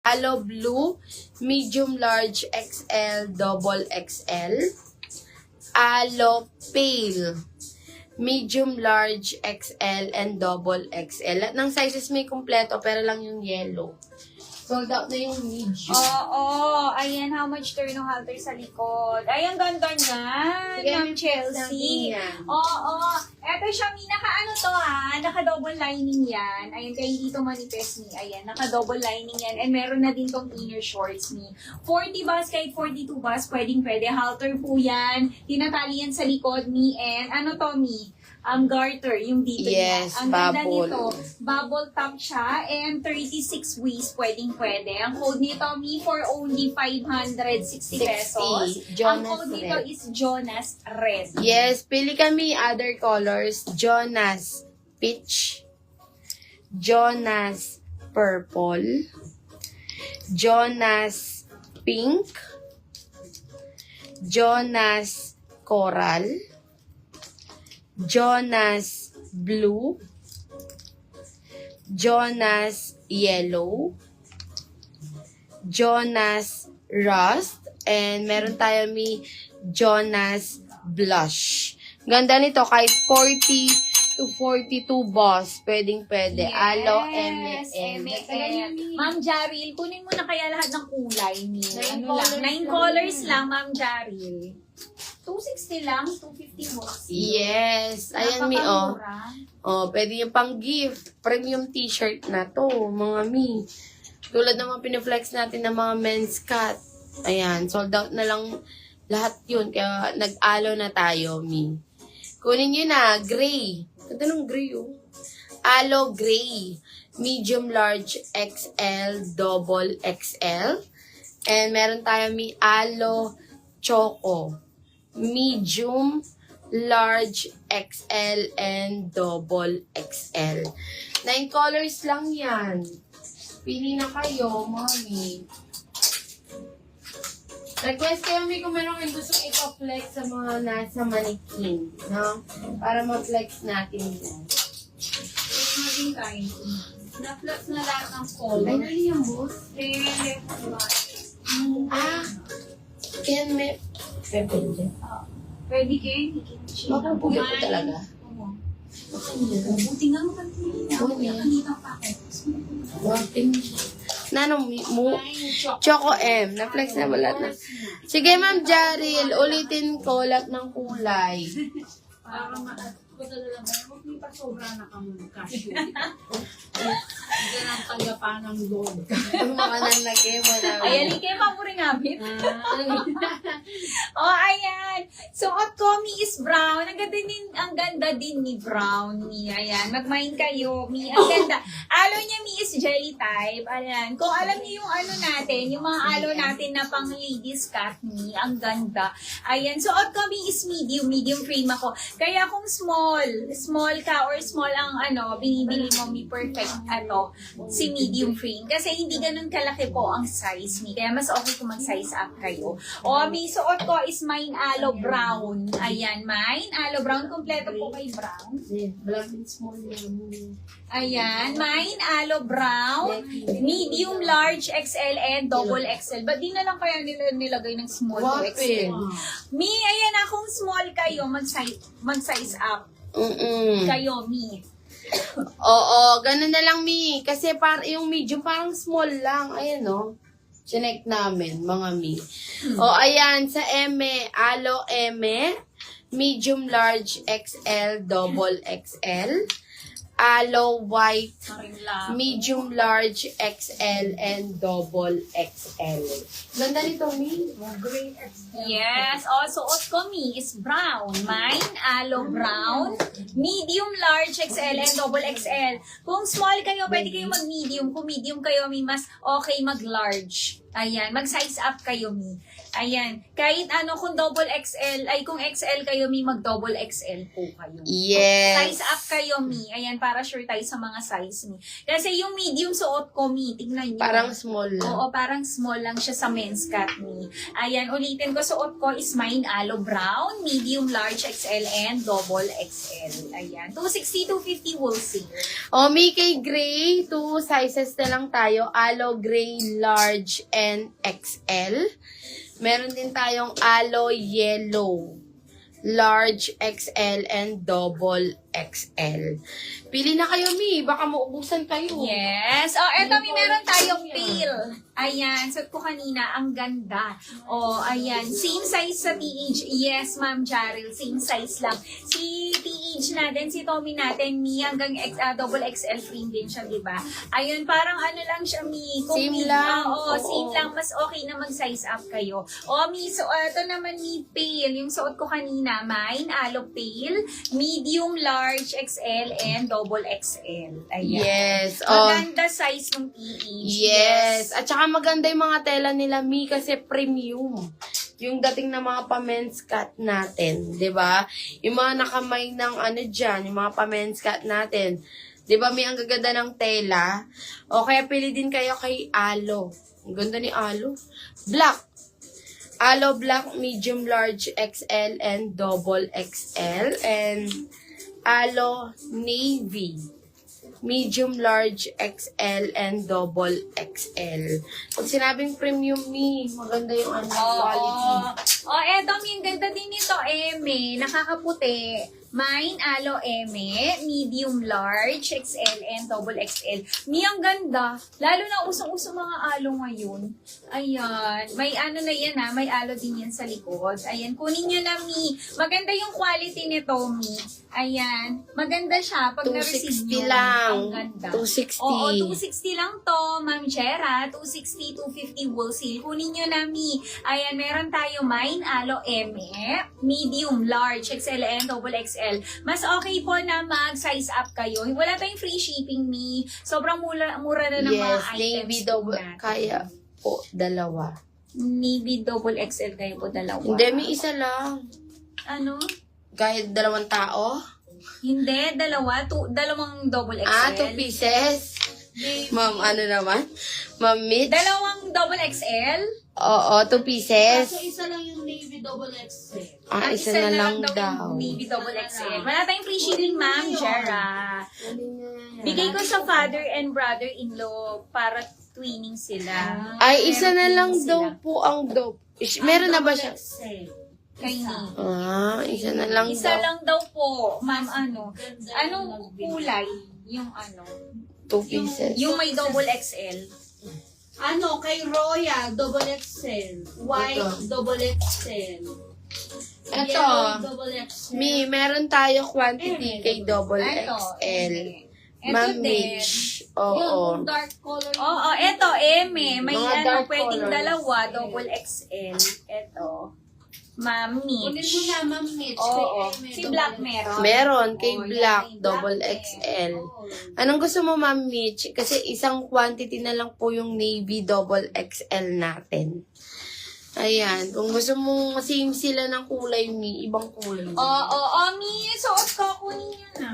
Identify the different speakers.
Speaker 1: Aloe Blue, medium large XL, double XL. Aloe Pale, medium large XL and double XL. Lahat ng sizes may kumpleto, pero lang yung yellow. Sold out na yung medium.
Speaker 2: Oo, ayan, how much to yung halter sa likod. Ayan, ganda niya.
Speaker 1: Sige,
Speaker 2: Ng Chelsea.
Speaker 1: yan.
Speaker 2: Oo, eto siya, naka-ano to naka-double lining yan. Ayan, kaya hindi to manifest ni. Ayan, naka-double lining yan. And meron na din tong inner shorts ni. 40 bus, kahit 42 bus, pwede. Halter po yan. Tinatali yan sa likod ni. And ano to, mi? Garter, yung dito niya.
Speaker 1: Yes,
Speaker 2: Ang ganda
Speaker 1: bubble.
Speaker 2: nito, bubble top siya, and 36 waist, pwede. Ang code nito, me for only 560 pesos. Ang
Speaker 1: Jonas
Speaker 2: code nito
Speaker 1: Red.
Speaker 2: is Jonas Red.
Speaker 1: Yes, pili kami other colors. Jonas Peach, Jonas Purple, Jonas Pink, Jonas Coral, Jonas Blue, Jonas Yellow, Jonas Rust, and meron tayo may Jonas Blush. Ganda nito, kahit 40 to 42 boss, pwede. Aloe, M.
Speaker 2: Ma'am Jaril, kunin mo na kaya lahat ng kulay ni.
Speaker 1: 9
Speaker 2: 9 colors lang, Ma'am Jaril. 260 lang, 250 mo.
Speaker 1: Yes. Ayan, mi, oh.
Speaker 2: Napakamura.
Speaker 1: Oh, pwede yung pang gift. Premium t-shirt na to, mga mi. Tulad ng mga piniflex natin ng mga men's cut. Ayan, sold out na lang lahat yun. Kaya nag-alo na tayo, mi. Kunin nyo na, gray. Ganda ng gray, oh. Aloe gray. Medium large XL, double XL. And meron tayo mi aloe choco. Medium, large, XL, and double XL. 9 colors lang yan. Pili na kayo, mami. Request kayo, may kung meron kayong gusto ipa-flex sa mga nasa mannequin. No? Para ma-flex natin yan.
Speaker 2: Flex natin tayo. Na-flex na lahat ng
Speaker 1: Ay,
Speaker 2: color.
Speaker 1: nali yan, boss. Ah, yan, may... Pwede.
Speaker 2: Pwede kayo.
Speaker 1: Mapupugi ko talaga.
Speaker 2: Buti nga makantina.
Speaker 1: Oo, yan.
Speaker 2: Kanina pa ako.
Speaker 1: Nanong mo? Choco M. Na-flex na ba lahat na? Sige, Ma'am Jaril. Ulitin ko lahat ng kulay.
Speaker 3: Para makadala lang kayo, huwag niyo pa sobra na kang cashew. Hindi na ang tagapa ng loob.
Speaker 1: Makanan na kayo mo na.
Speaker 2: Ayan, kayo pa mo rin gamit. Oh, ayan. Suot ko, mi is brown. Ang ganda din ni brown, mi. Ayan, mag-mine kayo, mi. Ang ganda. Alo niya, mi, is jelly type. Ayan. Kung alam niyo yung ano natin, yung mga alo natin na pang ladies cut, mi. Ang ganda. Ayan. Suot ko, mi, is medium frame ako. Kaya kung small ka or small ang binibili mo, mi, perfect, si medium frame. Kasi hindi ganun kalaki po ang size, mi. Kaya mas okay kung mag-size up kayo. O, mi, suot ko is mine aloe brown. Ayan, mine aloe brown. Kompleto po kay brown.
Speaker 1: Black and small yan.
Speaker 2: Ayan, mine aloe brown. Medium, large, XL, and double XL. Ba't di na lang kaya nilagay ng small to XL? Mi, ayan na, kung small kayo, mag-size up. Kayo, mi.
Speaker 1: Oo, ganun na lang, Mi. Kasi yung medium parang small lang. Ayan, no? Chinek namin, mga Mi. O, ayan, sa aloe medium large XL, double XL. Aloe white, medium large XL, and double XL. Ganda nito, Mi.
Speaker 3: Green XL.
Speaker 2: Yes, also suot ko, mi, is brown. Mine, aloe brown. Medium, large, XL, and double XL. Kung small kayo, pwede kayo mag-medium. Kung medium kayo, mi, mas okay mag-large. Ayan, mag-size up kayo, Mi. Ayan, kahit ano, kung double XL, ay kung XL kayo, Mi, mag-double XL po kayo.
Speaker 1: Yes.
Speaker 2: Size up kayo, Mi. Ayan, para sure tayo sa mga size, Mi. Kasi yung medium suot ko, Mi, tignan nyo.
Speaker 1: Parang small lang.
Speaker 2: Oo, parang small lang siya sa men's cut, Mi. Ayan, ulitin ko, suot ko is mine aloe brown, medium, large XL, and double XL. Ayan, 260, 250 wholesale.
Speaker 1: O, Mickey Gray, 2 sizes na lang tayo. Aloe Gray, large and XL. Meron din tayong aloe yellow, large XL and double XL. Pili na kayo, Mi. Baka maubusan kayo.
Speaker 2: Yes. Oh, eto, Mi, meron tayong pale. Ayan, suot ko kanina, ang ganda. Oh, ayan. Same size sa TH. Yes, Ma'am Jaril, same size lang. Si TH natin, si Tommy natin, Mi, hanggang double XL frame din siya, di ba? Ayun, parang ano lang siya, Mi. Kung
Speaker 1: Same
Speaker 2: Mi,
Speaker 1: lang.
Speaker 2: Oo,
Speaker 1: Oo.
Speaker 2: same lang. Mas okay na mag-size up kayo. Oh, Mi, so ito naman, Mi, pale. Yung suot ko kanina, mine, aloe pale, medium, large XL, and double XL. Ayan.
Speaker 1: Yes. Oh,
Speaker 2: Maganda size ng TH.
Speaker 1: yes. At saka maganda yung mga tela nila, Mi, kasi premium. Yung dating na mga pa-men's cut natin, 'di ba? Yung mga nakamay ng ano diyan, yung mga pa-men's cut natin. 'Di ba, Mi, ang gaganda ng tela? O kaya pili din kayo kay Alo. Ang ganda ni Alo. Black. Alo Black, medium, large XL, and double XL. And Alo Navy, medium, large XL, and double XL. Pag sinabing premium, Mi, maganda yung ano, quality.
Speaker 2: Oh, eto, Mi, ang ganda din nito, Eme. Nakakaputi. Mine, aloe eme, medium, large, XL, and double XL. Mi, ang ganda. Lalo na usong-uso mga alo ngayon. Ayan. May ano na yan, ha. May alo din yan sa likod. Ayan. Kunin nyo na, Mi. Maganda yung quality nito, Mi. Ayan. Maganda siya. Pag na-receive
Speaker 1: 260
Speaker 2: nyo.
Speaker 1: lang.
Speaker 2: Ang ganda.
Speaker 1: 260.
Speaker 2: Oo, 260 lang to, Ma'am Jera. 260, 250 wholesale. Kunin nyo na, Mi. Ayan, meron tayo mine, aloe eme, medium, large, XL, and double XL. Mas okay po na mag-size up kayo. Wala tayong free shipping, Mi. Sobrang mura na ng mga
Speaker 1: Yes,
Speaker 2: items
Speaker 1: Navy
Speaker 2: po
Speaker 1: double.
Speaker 2: natin.
Speaker 1: Kaya po, dalawa.
Speaker 2: Navy double XL kayo po, dalawa.
Speaker 1: Hindi, Mi, isa lang.
Speaker 2: Ano?
Speaker 1: Kahit 2 tao.
Speaker 2: Hindi, dalawa. Dalawang double XL.
Speaker 1: 2 pieces. Ma'am, ano naman? Ma'am Mitch?
Speaker 2: Dalawang double XL?
Speaker 1: Oo, 2 pieces.
Speaker 3: Kaso isa lang yung Navy double XL.
Speaker 1: Isa na lang daw.
Speaker 2: yung Navy double XL. Wala tayong free shipping, Ma'am Jera. Bigay ko sa father and brother-in-law para twinning sila.
Speaker 1: Ay, isa na
Speaker 2: Twinning
Speaker 1: lang
Speaker 2: sila.
Speaker 1: daw po ang dope. Meron na ba siya?
Speaker 2: Kay ni.
Speaker 1: Isa na lang
Speaker 2: Isa
Speaker 1: daw.
Speaker 2: lang daw po, Ma'am, ano. Anong kulay? Yung ano.
Speaker 1: 2 pieces.
Speaker 2: Yung may double XL.
Speaker 3: Ano, kay Royal, double XL. White,
Speaker 1: Ito.
Speaker 3: double XL.
Speaker 1: Ito.
Speaker 3: Yellow, double XL.
Speaker 1: Mi, meron tayo quantity kay double
Speaker 2: Ito.
Speaker 1: XL.
Speaker 2: Ito
Speaker 1: Ma'am
Speaker 2: din.
Speaker 1: Mitch.
Speaker 3: Yung
Speaker 1: Oo.
Speaker 3: dark color.
Speaker 2: Oo, eto, Eme. May
Speaker 1: Mga
Speaker 2: ano,
Speaker 1: dark
Speaker 2: pwedeng
Speaker 1: colors.
Speaker 2: dalawa, double XL. Eto. Ma'am
Speaker 3: Kunin mo
Speaker 2: Mitch.
Speaker 3: na, Ma'am Mitch.
Speaker 2: Oo.
Speaker 3: Kay Amy,
Speaker 2: Si
Speaker 3: double
Speaker 2: Black
Speaker 3: XL.
Speaker 2: meron.
Speaker 1: Meron kay
Speaker 2: Oh, yan,
Speaker 1: Black,
Speaker 2: may
Speaker 1: double
Speaker 2: din.
Speaker 1: XL.
Speaker 3: Oo.
Speaker 1: Anong gusto mo, Ma'am Mitch? Kasi isang quantity na lang po yung Navy double XL natin. Ayan. Kung gusto mong same sila ng kulay, Mi, ibang kulay.
Speaker 2: Oo, Mi. Suot ko. Kunin niyo na.